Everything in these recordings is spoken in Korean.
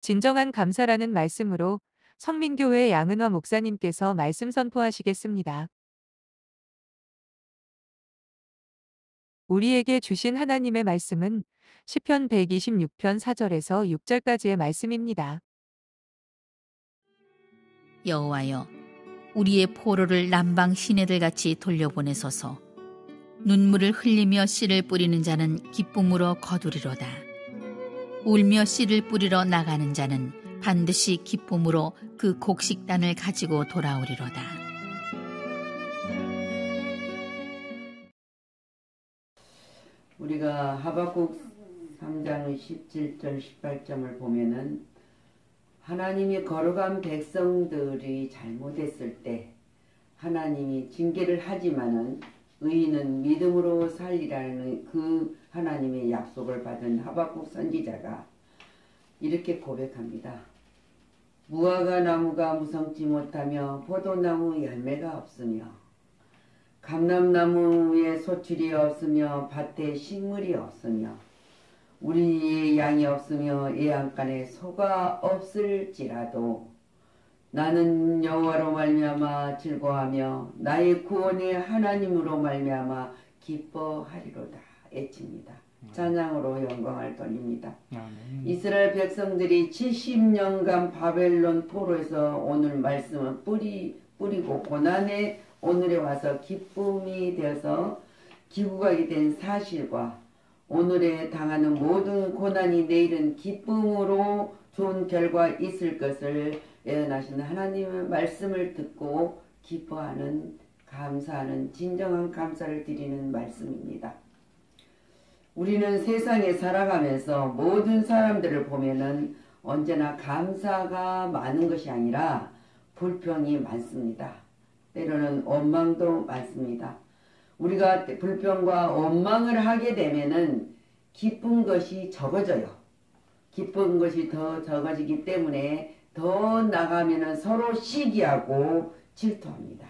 진정한 감사라는 말씀으로 성민교회 양은화 목사님께서 말씀 선포하시겠습니다. 우리에게 주신 하나님의 말씀은 시편 126편 4절에서 6절까지의 말씀입니다. 여호와여, 우리의 포로를 남방 시내들같이 돌려보내소서. 눈물을 흘리며 씨를 뿌리는 자는 기쁨으로 거두리로다. 울며 씨를 뿌리러 나가는 자는 반드시 기쁨으로 그 곡식단을 가지고 돌아오리로다. 우리가 하박국 3장 17절 18절을 보면은 하나님이 거룩한 백성들이 잘못했을 때 하나님이 징계를 하지만은 의인은 믿음으로 살리라는 그 하나님의 약속을 받은 하박국 선지자가 이렇게 고백합니다. 무화과 나무가 무성치 못하며 포도나무 열매가 없으며 감람나무에 소출이 없으며 밭에 식물이 없으며 우리의 양이 없으며 애양간에 소가 없을지라도 나는 여호와로 말미암아 즐거워하며 나의 구원의 하나님으로 말미암아 기뻐하리로다 애칩니다. 찬양으로 영광을 돌립니다. 이스라엘 백성들이 70년간 바벨론 포로에서 오늘 말씀은 뿌리고 고난의 오늘에 와서 기쁨이 되어서 기구가게 된 사실과 오늘에 당하는 모든 고난이 내일은 기쁨으로 좋은 결과 있을 것을 예언하시는 하나님의 말씀을 듣고 기뻐하는 감사하는 진정한 감사를 드리는 말씀입니다. 우리는 세상에 살아가면서 모든 사람들을 보면은 언제나 감사가 많은 것이 아니라 불평이 많습니다. 때로는 원망도 많습니다. 우리가 불평과 원망을 하게 되면은 기쁜 것이 적어져요. 기쁜 것이 더 적어지기 때문에 더 나가면은 서로 시기하고 질투합니다.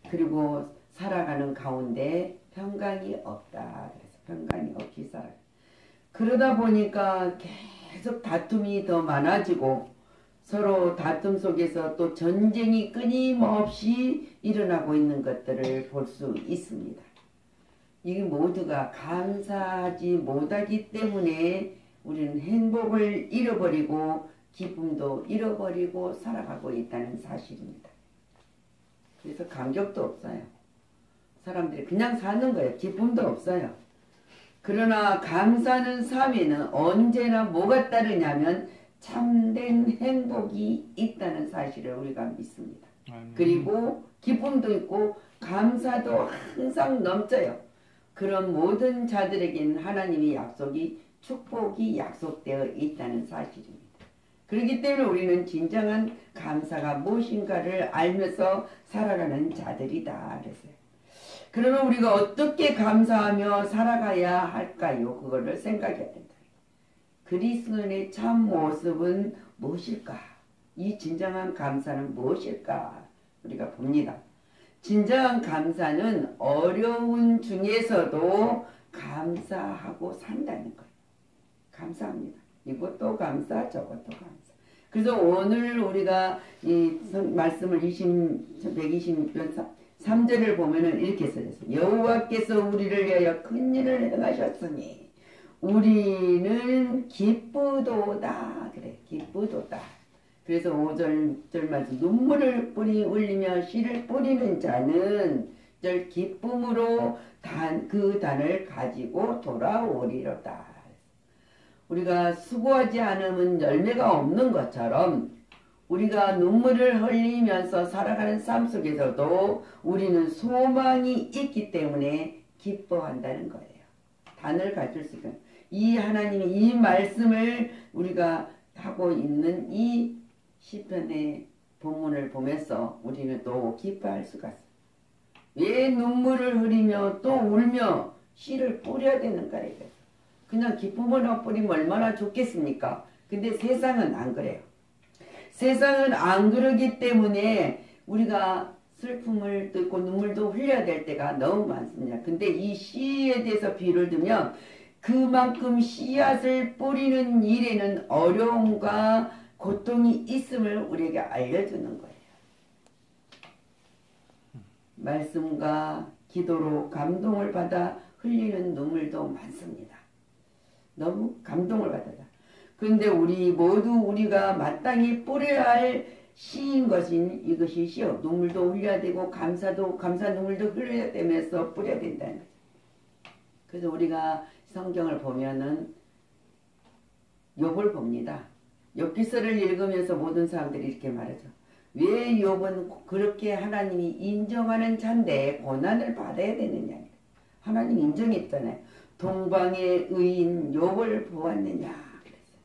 그리고 살아가는 가운데 평강이 없다. 그래서 평강이 없이 살아요. 그러다 보니까 계속 다툼이 더 많아지고 서로 다툼 속에서 또 전쟁이 끊임없이 일어나고 있는 것들을 볼 수 있습니다. 이 모두가 감사하지 못하기 때문에 우리는 행복을 잃어버리고 기쁨도 잃어버리고 살아가고 있다는 사실입니다. 그래서 감격도 없어요. 사람들이 그냥 사는 거예요. 기쁨도 없어요. 그러나 감사하는 삶에는 언제나 뭐가 따르냐면 참된 행복이 있다는 사실을 우리가 믿습니다. 그리고 기쁨도 있고 감사도 항상 넘쳐요. 그런 모든 자들에게는 하나님의 약속이 축복이 약속되어 있다는 사실입니다. 그렇기 때문에 우리는 진정한 감사가 무엇인가를 알면서 살아가는 자들이다 그랬어요. 그러면 우리가 어떻게 감사하며 살아가야 할까요? 그거를 생각해야 된다. 그리스도인의 참 모습은 무엇일까? 이 진정한 감사는 무엇일까? 우리가 봅니다. 진정한 감사는 어려운 중에서도 감사하고 산다는 거예요. 감사합니다. 이것도 감사, 저것도 감사. 그래서 오늘 우리가 이 말씀을 126편 3절을 보면은 이렇게 써있어요. 여호와께서 우리를 위하여 큰 일을 행하셨으니 우리는 기쁘도다. 그래, 기쁘도다. 그래서 5절 말씀 눈물을 흘리며 씨를 뿌리는 자는 절 기쁨으로 그 단을 가지고 돌아오리로다. 우리가 수고하지 않으면 열매가 없는 것처럼 우리가 눈물을 흘리면서 살아가는 삶 속에서도 우리는 소망이 있기 때문에 기뻐한다는 거예요. 단을 가질 수 있는 이 하나님의 이 말씀을 우리가 하고 있는 이 시편의 본문을 보면서 우리는 또 기뻐할 수가 있어요. 왜 눈물을 흘리며 또 울며 씨를 뿌려야 되는가 이거예요. 그냥 기쁨으로 뿌리면 얼마나 좋겠습니까? 근데 세상은 안 그래요. 세상은 안 그러기 때문에 우리가 슬픔을 듣고 눈물도 흘려야 될 때가 너무 많습니다. 근데 이 씨에 대해서 비유를 들면 그만큼 씨앗을 뿌리는 일에는 어려움과 고통이 있음을 우리에게 알려주는 거예요. 말씀과 기도로 감동을 받아 흘리는 눈물도 많습니다. 너무 감동을 받아다. 그런데 우리가 마땅히 뿌려야 할 씨인 것인 이것이 씨요. 눈물도 흘려야 되고 감사 눈물도 흘려야 되면서 뿌려야 된다는 거죠. 그래서 우리가 성경을 보면은 욥을 봅니다. 욥기서를 읽으면서 모든 사람들이 이렇게 말하죠. 왜 욥은 그렇게 하나님이 인정하는 자인데 고난을 받아야 되느냐. 하나님 인정했잖아요. 동방의 의인 욥을 보았느냐 그랬어요.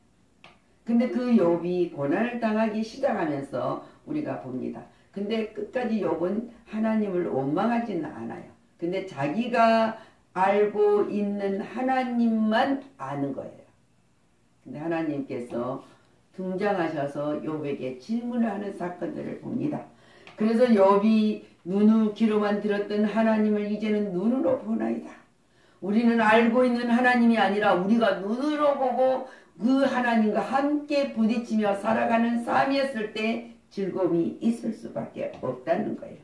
근데 그 욥이 고난을 당하기 시작하면서 우리가 봅니다. 근데 끝까지 욥은 하나님을 원망하지는 않아요. 근데 자기가 알고 있는 하나님만 아는 거예요. 근데 하나님께서 등장하셔서 욥에게 질문을 하는 사건들을 봅니다. 그래서 욥이 귀로만 들었던 하나님을 이제는 눈으로 보나이다. 우리는 알고 있는 하나님이 아니라 우리가 눈으로 보고 그 하나님과 함께 부딪히며 살아가는 삶이었을 때 즐거움이 있을 수밖에 없다는 거예요.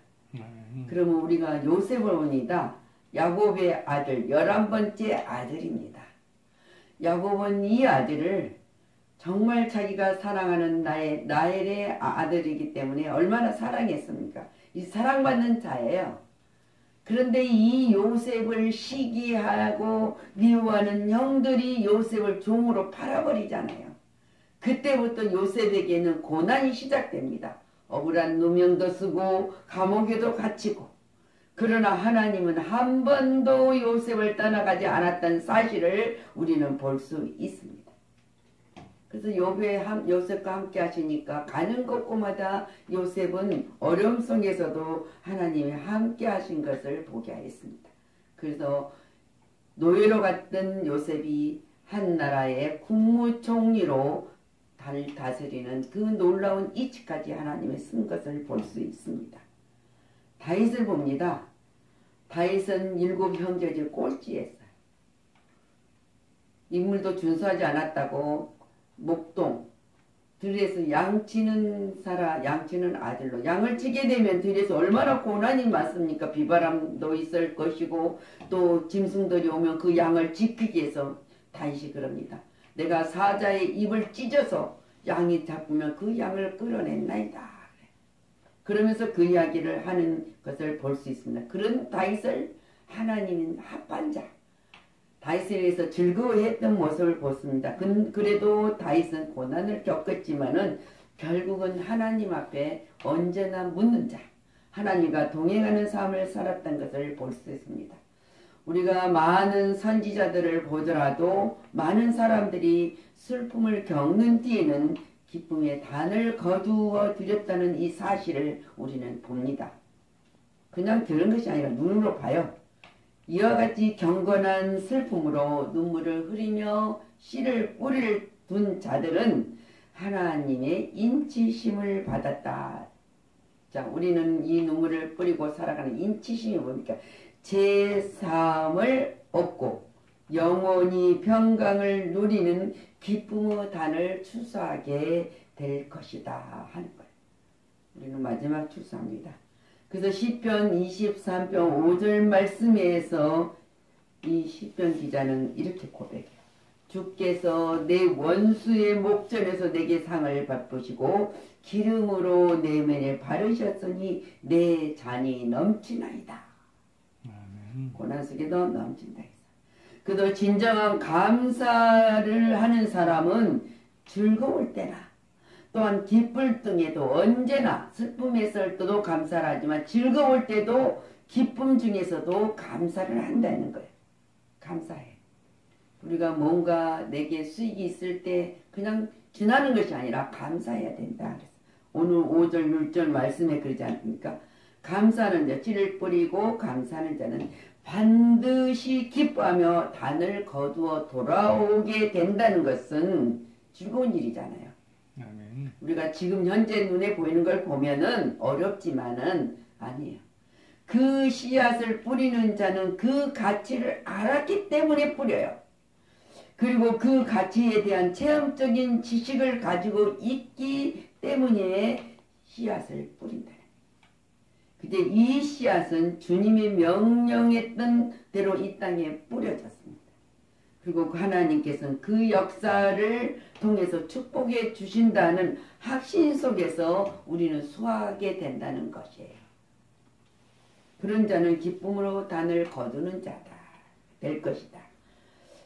그러면 우리가 요셉을 봅니다. 야곱의 아들 11번째 아들입니다. 야곱은 이 아들을 정말 자기가 사랑하는 나엘의 아들이기 때문에 얼마나 사랑했습니까? 이 사랑받는 자예요. 그런데 이 요셉을 시기하고 미워하는 형들이 요셉을 종으로 팔아버리잖아요. 그때부터 요셉에게는 고난이 시작됩니다. 억울한 누명도 쓰고 감옥에도 갇히고. 그러나 하나님은 한 번도 요셉을 떠나가지 않았다는 사실을 우리는 볼 수 있습니다. 그래서 요셉과 함께 하시니까 가는 곳곳마다 요셉은 어려움 속에서도 하나님이 함께 하신 것을 보게 하였습니다. 그래서 노예로 갔던 요셉이 한 나라의 국무총리로 다스리는 그 놀라운 이치까지 하나님이 쓴 것을 볼 수 있습니다. 다윗을 봅니다. 다윗은 7형제 중 꼴찌였어요. 인물도 준수하지 않았다고 목동 들에서 양치는 아들로 양을 치게 되면 들에서 얼마나 고난이 많습니까? 비바람도 있을 것이고 또 짐승들이 오면 그 양을 지키기 위해서 다윗이 그럽니다. 내가 사자의 입을 찢어서 양이 잡으면 그 양을 끌어냈나이다. 그러면서 그 이야기를 하는 것을 볼 수 있습니다. 그런 다윗을 하나님은 합한 자, 다윗에 의해서 즐거워했던 모습을 보습니다. 그래도 다윗은 고난을 겪었지만은 결국은 하나님 앞에 언제나 묻는 자, 하나님과 동행하는 삶을 살았던 것을 볼 수 있습니다. 우리가 많은 선지자들을 보더라도 많은 사람들이 슬픔을 겪는 뒤에는 기쁨의 단을 거두어 드렸다는 이 사실을 우리는 봅니다. 그냥 들은 것이 아니라 눈으로 봐요. 이와 같이 경건한 슬픔으로 눈물을 흐리며 씨를 뿌리를 둔 자들은 하나님의 인치심을 받았다. 자, 우리는 이 눈물을 뿌리고 살아가는 인치심이 뭡니까? 제3을 얻고 영원히 평강을 누리는 기쁨의 단을 추수하게 될 것이다 하는 거예요. 우리는 마지막 추수합니다. 그래서 시편 23편 5절 말씀에서 이 시편 기자는 이렇게 고백해요. 주께서 내 원수의 목전에서 내게 상을 베푸시고 기름으로 내 면에 바르셨으니 내 잔이 넘치나이다. 고난 속에도 넘친다. 그래도 진정한 감사를 하는 사람은 즐거울 때나 또한 기쁠 때에도 언제나 슬픔에 있을 때도 감사를 하지만 즐거울 때도 기쁨 중에서도 감사를 한다는 거예요. 감사해. 우리가 뭔가 내게 수익이 있을 때 그냥 지나는 것이 아니라 감사해야 된다. 오늘 5절 6절 말씀에 그러지 않습니까? 감사하는 자 씨를 뿌리고 감사하는 자는 반드시 기뻐하며 단을 거두어 돌아오게 된다는 것은 즐거운 일이잖아요. 아멘. 우리가 지금 현재 눈에 보이는 걸 보면은 어렵지만은 아니에요. 그 씨앗을 뿌리는 자는 그 가치를 알았기 때문에 뿌려요. 그리고 그 가치에 대한 체험적인 지식을 가지고 있기 때문에 씨앗을 뿌린다. 근데 이 씨앗은 주님이 명령했던 대로 이 땅에 뿌려졌습니다. 그리고 하나님께서는 그 역사를 통해서 축복해 주신다는 확신 속에서 우리는 수확하게 된다는 것이에요. 그런 자는 기쁨으로 단을 거두는 자다 될 것이다.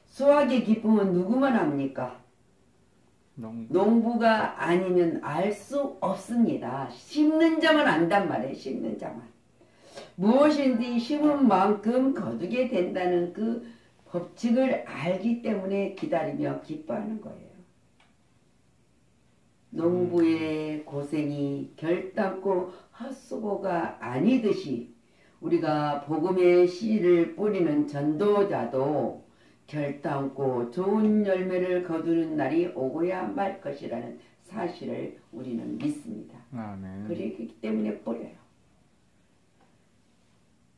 수확의 기쁨은 누구만 합니까? 농부가 아니면 알 수 없습니다. 심는 자만 안단 말이에요. 심는 자만. 무엇인지 심은 만큼 거두게 된다는 그 법칙을 알기 때문에 기다리며 기뻐하는 거예요. 농부의 고생이 결단코 헛수고가 아니듯이 우리가 복음의 씨를 뿌리는 전도자도 결단코 좋은 열매를 거두는 날이 오고야 말 것이라는 사실을 우리는 믿습니다. 아멘. 그렇기 때문에 뿌려요.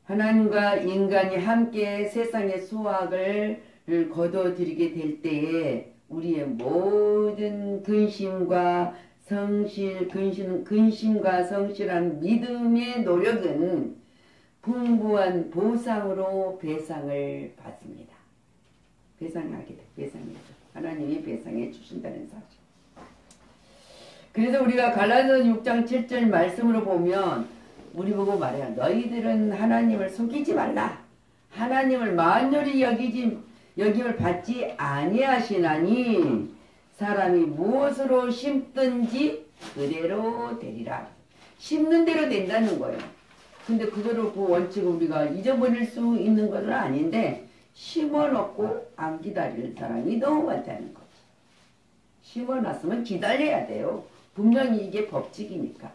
하나님과 인간이 함께 세상의 수확을 거둬들이게 될 때에 우리의 모든 근심과 성실한 믿음의 노력은 풍부한 보상으로 배상을 받습니다. 배상해야죠. 하나님이 배상해 주신다는 사실. 그래서 우리가 갈라디아서 6장 7절 말씀으로 보면 우리 보고 말해요. 너희들은 하나님을 속이지 말라. 하나님을 만연히 여김을 받지 아니하시나니 사람이 무엇으로 심든지 그대로 되리라. 심는 대로 된다는 거예요. 근데 그대로 그 원칙을 우리가 잊어버릴 수 있는 것은 아닌데 심어놓고 안 기다리는 사람이 너무 많다는 거지. 심어놨으면 기다려야 돼요. 분명히 이게 법칙이니까.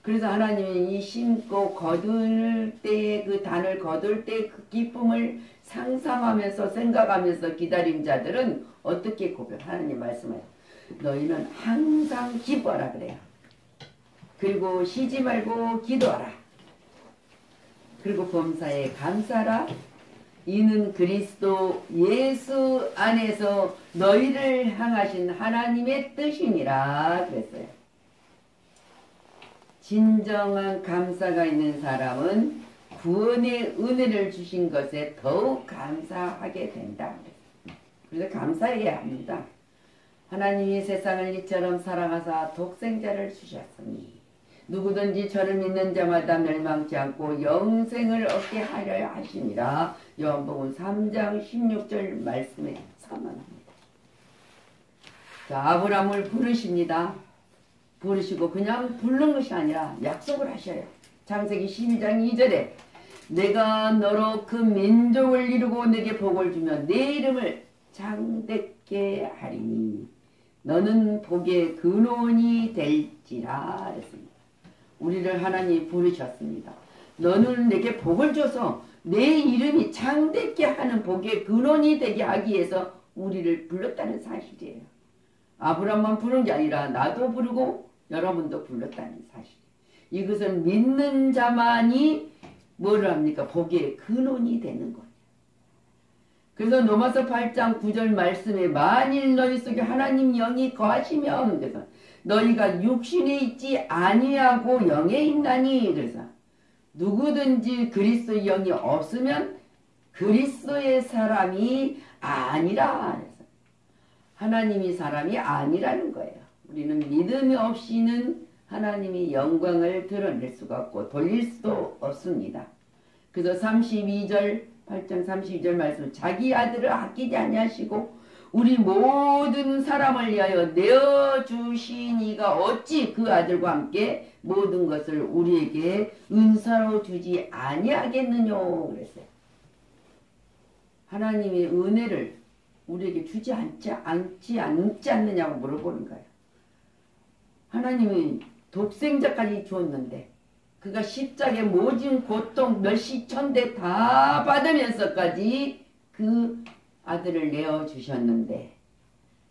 그래서 하나님이 이 심고 거둘 때의 그 단을 거둘 때 그 기쁨을 상상하면서 생각하면서 기다린 자들은 어떻게 하나님 말씀해요. 너희는 항상 기뻐하라 그래요. 그리고 쉬지 말고 기도하라. 그리고 범사에 감사하라. 이는 그리스도 예수 안에서 너희를 향하신 하나님의 뜻이니라 그랬어요. 진정한 감사가 있는 사람은 구원의 은혜를 주신 것에 더욱 감사하게 된다. 그래서 감사해야 합니다. 하나님이 세상을 이처럼 사랑하사 독생자를 주셨으니 누구든지 저를 믿는 자마다 멸망치 않고 영생을 얻게 하려 하심이라. 요한복음 3장 16절 말씀에 선언합니다. 자, 아브라함을 부르십니다. 부르시고 그냥 부르는 것이 아니라 약속을 하셔요. 창세기 12장 2절에 내가 너로 그 민족을 이루고 내게 복을 주며 내 이름을 장대케 하리니 너는 복의 근원이 될지라 그랬습니다. 우리를 하나님이 부르셨습니다. 너는 내게 복을 줘서 내 이름이 창대케 하는 복의 근원이 되게 하기 위해서 우리를 불렀다는 사실이에요. 아브라함만 부른 게 아니라 나도 부르고 여러분도 불렀다는 사실. 이것은 믿는 자만이 뭐를 합니까? 복의 근원이 되는 거예요. 그래서 로마서 8장 9절 말씀에 만일 너희 속에 하나님 영이 거하시면 그래서 너희가 육신에 있지 아니하고 영에 있나니 그래서 누구든지 그리스도의 영이 없으면 그리스도의 사람이 아니라 그래서 하나님이 사람이 아니라는 거예요. 우리는 믿음이 없이는 하나님이 영광을 드러낼 수가 없고 돌릴 수도 없습니다. 그래서 8장 32절 말씀 자기 아들을 아끼지 아니하시고 우리 모든 사람을 위하여 내어주신 이가 어찌 그 아들과 함께 모든 것을 우리에게 은사로 주지 아니하겠느냐 그랬어요. 하나님의 은혜를 우리에게 주지 않지 않느냐고 물어보는 거예요. 하나님이 독생자까지 주었는데 그가 십자가의 모진 고통 멸시천대 다 받으면서까지 그 아들을 내어주셨는데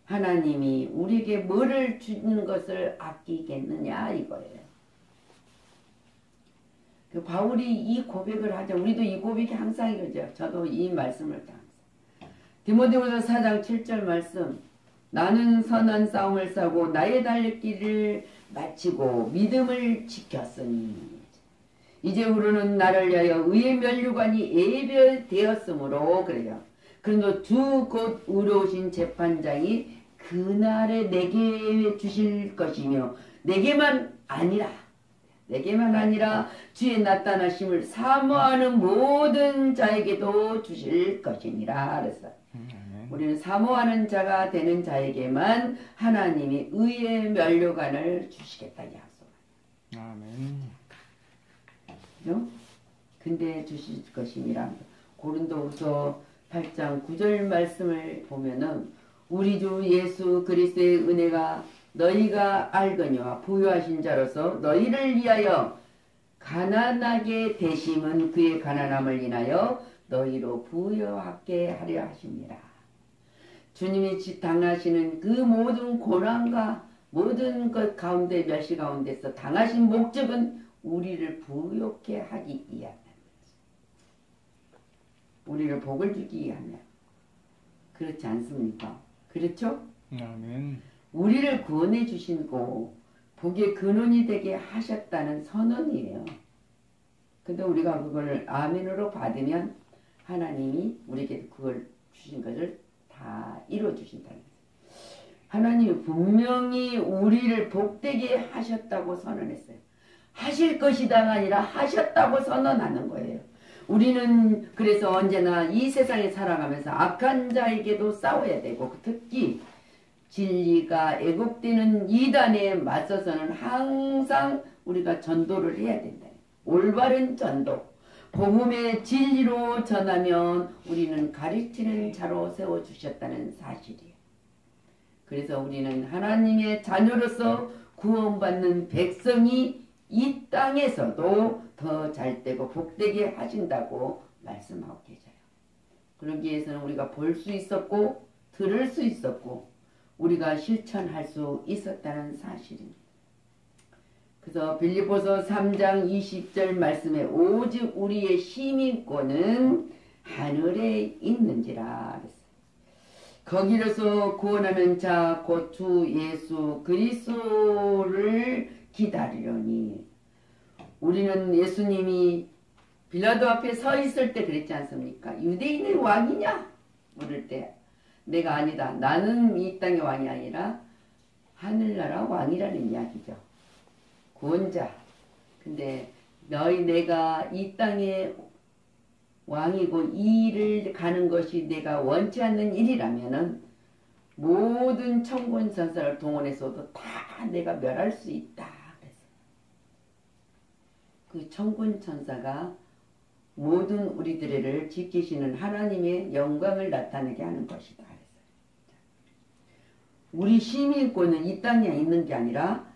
하나님이 우리에게 뭐를 주는 것을 아끼겠느냐 이거예요. 그 바울이 이 고백을 하자. 우리도 이 고백이 항상 이거죠. 저도 이 말씀을 다 디모데후서 4장 7절 말씀. 나는 선한 싸움을 싸고 나의 달리기를 마치고 믿음을 지켰으니 이제후로는 나를 위하여 의의 면류관이 예배되었으므로 그래요. 그런데 주 곧 의로우신 재판장이 그날에 내게 주실 것이며 내게만 아니라 주의 나타나심을 사모하는 모든 자에게도 주실 것이니라 그랬어요. 우리는 사모하는 자가 되는 자에게만 하나님이 의의 면류관을 주시겠다 약속. 아멘. 그죠? 근데 주실 것이니라. 고린도후서 8장 9절 말씀을 보면은 우리 주 예수 그리스도의 은혜가 너희가 알거니와 부유하신 자로서 너희를 위하여 가난하게 되심은 그의 가난함을 인하여 너희로 부유하게 하려 하십니다. 주님이 당하시는 그 모든 고난과 모든 것 가운데 멸시 가운데서 당하신 목적은 우리를 부유케 하기 위함이야. 우리를 복을 주기 위함이야. 그렇지 않습니까? 그렇죠? 아멘. 우리를 구원해 주시고 복의 근원이 되게 하셨다는 선언이에요. 근데 우리가 그걸 아멘으로 받으면 하나님이 우리에게 그걸 주신 것을 다 이루어 주신다는 거예요. 하나님이 분명히 우리를 복되게 하셨다고 선언했어요. 하실 것이다가 아니라 하셨다고 선언하는 거예요. 우리는 그래서 언제나 이 세상에 살아가면서 악한 자에게도 싸워야 되고 특히 진리가 왜곡되는 이단에 맞서서는 항상 우리가 전도를 해야 된다. 올바른 전도. 복음의 진리로 전하면 우리는 가르치는 자로 세워주셨다는 사실이에요. 그래서 우리는 하나님의 자녀로서 구원받는 백성이 이 땅에서도 더 잘되고 복되게 하신다고 말씀하고 계셔요. 그러기 위해서는 우리가 볼 수 있었고 들을 수 있었고 우리가 실천할 수 있었다는 사실입니다. 그래서 빌립보서 3장 20절 말씀에 오직 우리의 시민권은 하늘에 있는지라 그랬어요. 거기로서 구원하는 자 곧 주 예수 그리스도를 기다리려니. 우리는 예수님이 빌라도 앞에 서 있을 때 그랬지 않습니까? 유대인의 왕이냐? 물을 때 내가 아니다. 나는 이 땅의 왕이 아니라 하늘나라 왕이라는 이야기죠. 구원자. 근데 내가 이 땅의 왕이고 이 일을 가는 것이 내가 원치 않는 일이라면은 모든 천군 천사를 동원해서도 다 내가 멸할 수 있다. 그래서 그 천군 천사가 모든 우리들을 지키시는 하나님의 영광을 나타내게 하는 것이다. 그래서 우리 시민권은 이 땅에 있는 게 아니라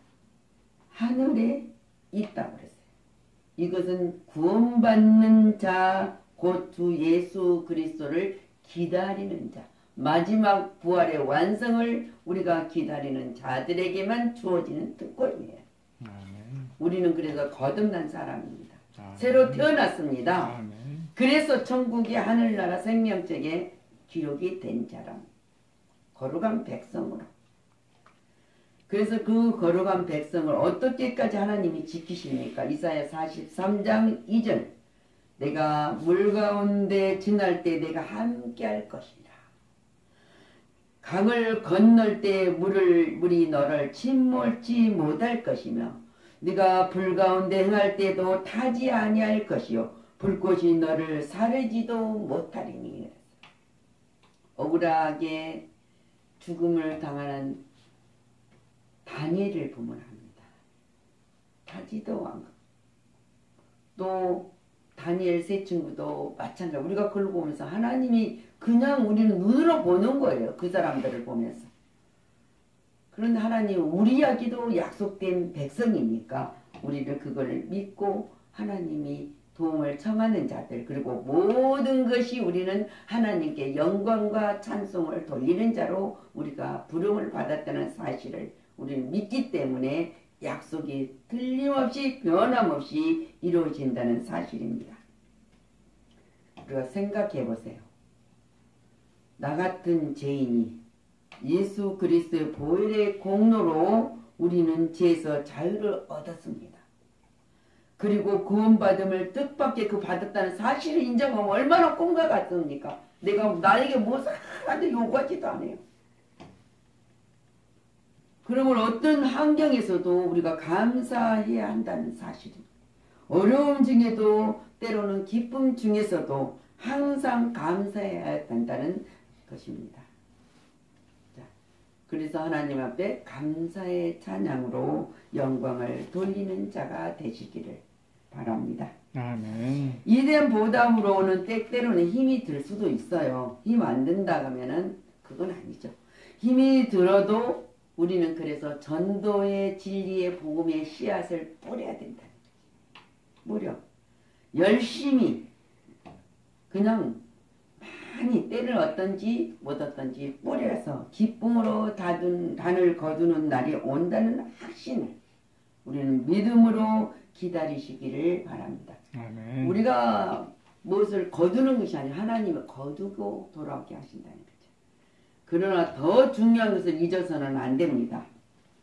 하늘에 있다고 그랬어요. 이것은 구원받는 자, 곧 주 예수 그리스도를 기다리는 자, 마지막 부활의 완성을 우리가 기다리는 자들에게만 주어지는 특권이에요. 아멘. 우리는 그래서 거듭난 사람입니다. 아멘. 새로 태어났습니다. 아멘. 그래서 천국의 하늘나라 생명책에 기록이 된 자람, 거룩한 백성으로. 그래서 그 거룩한 백성을 어떻게까지 하나님이 지키십니까? 이사야 43장 2절. 내가 물 가운데 지날 때 내가 함께 할 것이라. 강을 건널 때 물이 너를 침몰지 못할 것이며 네가 불 가운데 행할 때도 타지 아니할 것이요 불꽃이 너를 사르지도 못하리니. 억울하게 죽음을 당하는 다니엘을 보면 합니다. 타지도 않고 또 다니엘 세 친구도 마찬가지. 우리가 그걸 보면서 하나님이 그냥 우리는 눈으로 보는 거예요. 그 사람들을 보면서. 그런데 하나님 우리에게도 약속된 백성이니까 우리를 그걸 믿고 하나님이 도움을 청하는 자들, 그리고 모든 것이 우리는 하나님께 영광과 찬송을 돌리는 자로 우리가 부름을 받았다는 사실을 우리는 믿기 때문에 약속이 틀림없이 변함없이 이루어진다는 사실입니다. 우리가 생각해 보세요. 나 같은 죄인이 예수 그리스도의 보혈의 공로로 우리는 죄에서 자유를 얻었습니다. 그리고 구원받음을 뜻밖의 그 받았다는 사실을 인정하면 얼마나 꿈과 같습니까? 내가 나에게 무엇을 하나도 요구하지도 않아요. 그러면 어떤 환경에서도 우리가 감사해야 한다는 사실입니다. 어려움 중에도 때로는 기쁨 중에서도 항상 감사해야 한다는 것입니다. 자, 그래서 하나님 앞에 감사의 찬양으로 영광을 돌리는 자가 되시기를 바랍니다. 아멘. 이대한 보답으로는 때때로는 힘이 들 수도 있어요. 힘 안 든다 하면은 그건 아니죠. 힘이 들어도 우리는 그래서 전도의 진리의 복음의 씨앗을 뿌려야 된다는 거지. 뿌려. 열심히 그냥 많이 때를 얻든지 못 얻든지 뿌려서 기쁨으로 단을 거두는 날이 온다는 확신을 우리는 믿음으로 기다리시기를 바랍니다. 아멘. 우리가 무엇을 거두는 것이 아니라 하나님을 거두고 돌아오게 하신다는 거죠. 그러나 더 중요한 것을 잊어서는 안 됩니다.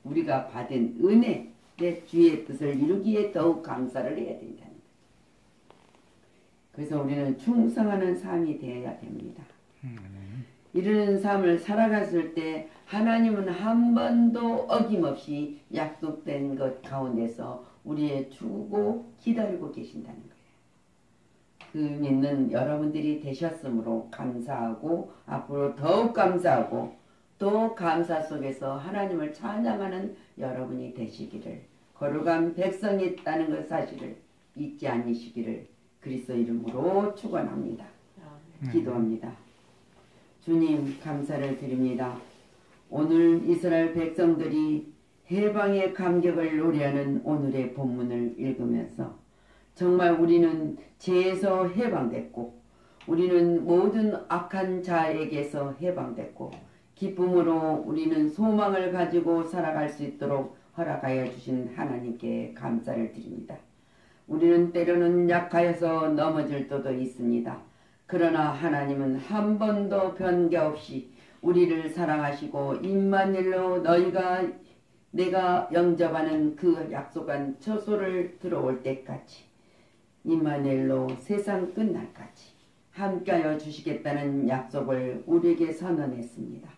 우리가 받은 은혜, 내 주의 뜻을 이루기에 더욱 감사를 해야 된다는 거죠. 그래서 우리는 충성하는 삶이 되어야 됩니다. 이런 삶을 살아갔을 때 하나님은 한 번도 어김없이 약속된 것 가운데서 우리의 주고 기다리고 계신다는 거예요. 그 믿는 여러분들이 되셨으므로 감사하고 앞으로 더욱 감사하고 또 감사 속에서 하나님을 찬양하는 여러분이 되시기를 거룩한 백성이 있다는 것 사실을 잊지 않으시기를 그리스도 이름으로 축원합니다. 기도합니다. 주님 감사를 드립니다. 오늘 이스라엘 백성들이 해방의 감격을 노래하는 오늘의 본문을 읽으면서 정말 우리는 죄에서 해방됐고 우리는 모든 악한 자에게서 해방됐고 기쁨으로 우리는 소망을 가지고 살아갈 수 있도록 허락하여 주신 하나님께 감사를 드립니다. 우리는 때로는 약하여서 넘어질 때도 있습니다. 그러나 하나님은 한 번도 변개 없이 우리를 사랑하시고 임마누엘로 내가 영접하는 그 약속한 처소를 들어올 때까지 임마누엘로 세상 끝날까지 함께하여 주시겠다는 약속을 우리에게 선언했습니다.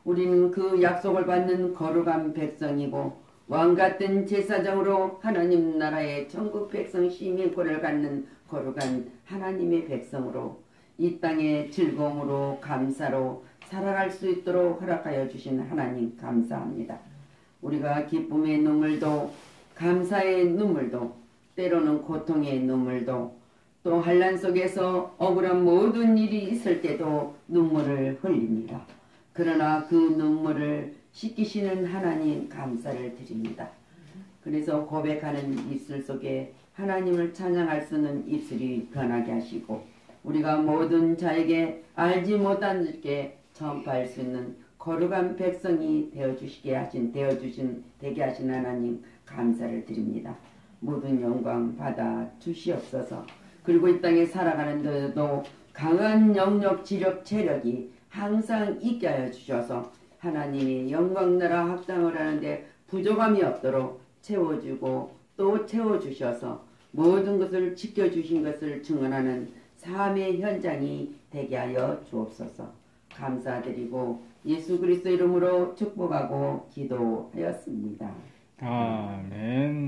우리는 그 약속을 받는 거룩한 백성이고 왕같은 제사장으로 하나님 나라의 천국 백성 시민권을 갖는 거룩한 하나님의 백성으로 이 땅의 즐거움으로 감사로 살아갈 수 있도록 허락하여 주신 하나님 감사합니다. 우리가 기쁨의 눈물도 감사의 눈물도 때로는 고통의 눈물도 또 환난 속에서 억울한 모든 일이 있을 때도 눈물을 흘립니다. 그러나 그 눈물을 씻기시는 하나님 감사를 드립니다. 그래서 고백하는 입술 속에 하나님을 찬양할 수 있는 입술이 변하게 하시고 우리가 모든 자에게 알지 못한 자에게 전파할 수 있는 거룩한 백성이 되게 하신 하나님 감사를 드립니다. 모든 영광 받아 주시옵소서. 그리고 이 땅에 살아가는 데도 강한 영력, 지력, 체력이 항상 있게 하여 주셔서 하나님이 영광나라 확장을 하는데 부족함이 없도록 채워주고 또 채워주셔서 모든 것을 지켜주신 것을 증언하는 삶의 현장이 되게 하여 주옵소서. 감사드리고 예수 그리스도 이름으로 축복하고 기도하였습니다. 아멘.